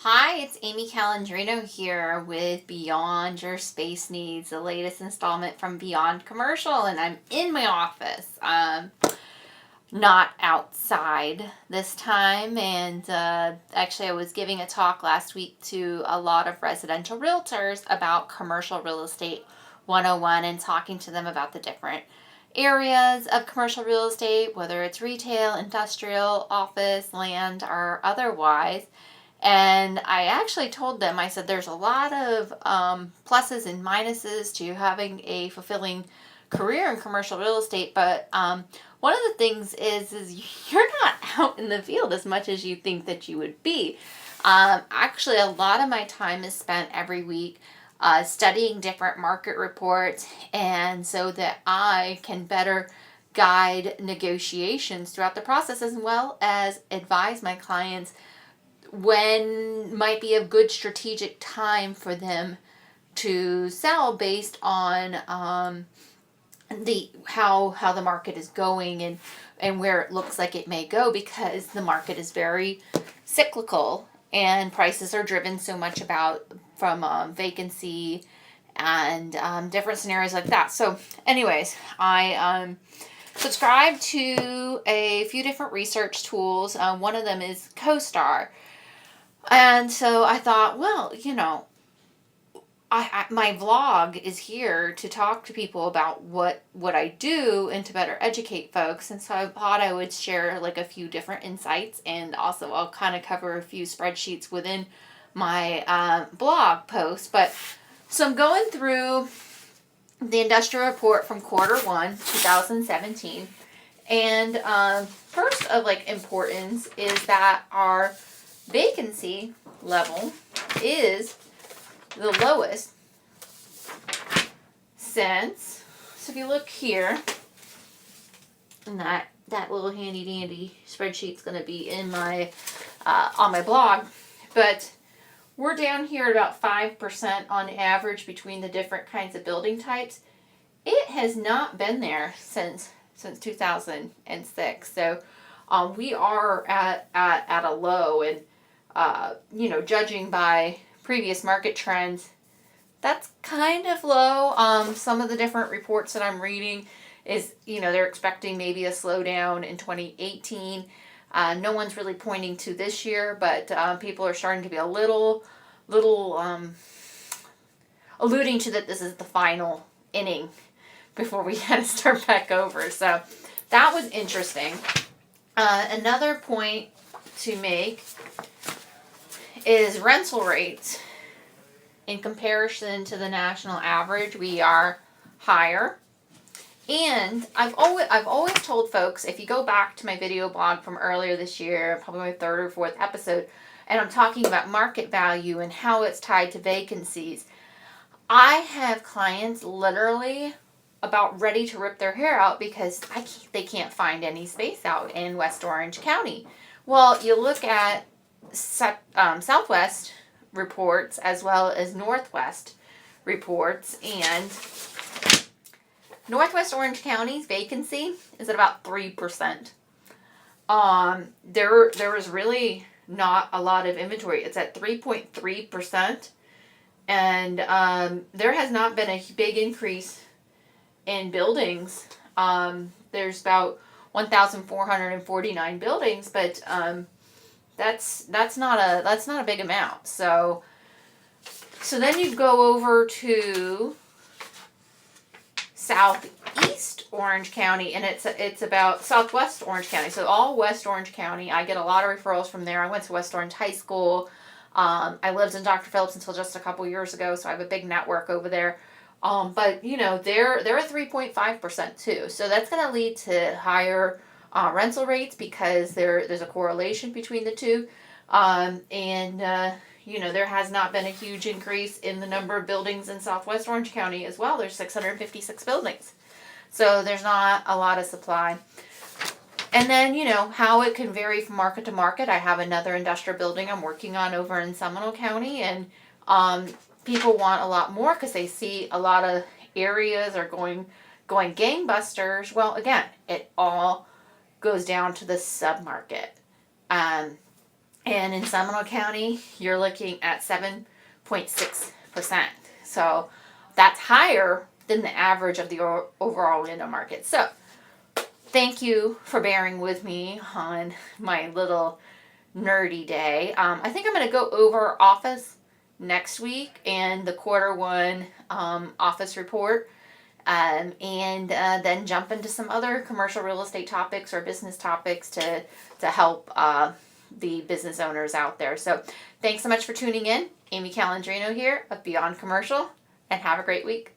Hi, it's Amy Calandrino here with Beyond Your Space Needs, the latest installment from Beyond Commercial, and I'm in my office, not outside this time. And actually, I was giving a talk last week to a lot of residential realtors about commercial real estate 101 and talking to them about the different areas of commercial real estate, whether it's retail, industrial, office, land, or otherwise. And I actually told them, I said, there's a lot of pluses and minuses to having a fulfilling career in commercial real estate. But one of the things is you're not out in the field as much as you think that you would be. Actually, a lot of my time is spent every week studying different market reports, and so that I can better guide negotiations throughout the process, as well as advise my clients when might be a good strategic time for them to sell based on the how the market is going and where it looks like it may go, because the market is very cyclical and prices are driven so much about from vacancy and different scenarios like that. So anyways, I subscribe to a few different research tools. One of them is CoStar. And so I thought, well, my vlog is here to talk to people about what I do and to better educate folks. And so I thought I would share like a few different insights, and also I'll kind of cover a few spreadsheets within my blog post. But so I'm going through the industrial report from Q1 2017, and first of importance is that our vacancy level is the lowest since, so if you look here, and that little handy dandy spreadsheet's going to be in my on my blog, but we're down here at about 5% on average between the different kinds of building types. It has not been there since 2006, so we are at a low. And judging by previous market trends, that's kind of low. Some of the different reports that I'm reading is, they're expecting maybe a slowdown in 2018. No one's really pointing to this year, but people are starting to be a little alluding to that this is the final inning before we had to start back over. So that was interesting. Another point to make is rental rates. In comparison to the national average, we are higher. And I've always told folks, if you go back to my video blog from earlier this year, probably my third or fourth episode, and I'm talking about market value and how it's tied to vacancies, I have clients literally about ready to rip their hair out because they can't find any space out in West Orange County. Well, you look at Southwest reports as well as Northwest reports, and Northwest Orange County's vacancy is at about 3%. There is really not a lot of inventory. It's at 3.3%, and there has not been a big increase in buildings. There's about 1,449 buildings, but that's not a big amount. So then you go over to Southeast Orange County, and it's about Southwest Orange County. So all West Orange County, I get a lot of referrals from there. I went to West Orange High School. I lived in Dr. Phillips until just a couple years ago, so I have a big network over there. But they're at 3.5% too. So that's going to lead to higher rental rates because there's a correlation between the two. There has not been a huge increase in the number of buildings in Southwest Orange County as well. There's 656 buildings. So there's not a lot of supply. And then, how it can vary from market to market. I have another industrial building I'm working on over in Seminole County, and people want a lot more because they see a lot of areas are going gangbusters. Well, again, it all goes down to the submarket. And in Seminole County, you're looking at 7.6%. So that's higher than the average of the overall Orlando market. So thank you for bearing with me on my little nerdy day. I think I'm going to go over office next week and the quarter 1 office report. And then jump into some other commercial real estate topics or business topics to help the business owners out there. So thanks so much for tuning in. Amy Calandrino here of Beyond Commercial, and have a great week.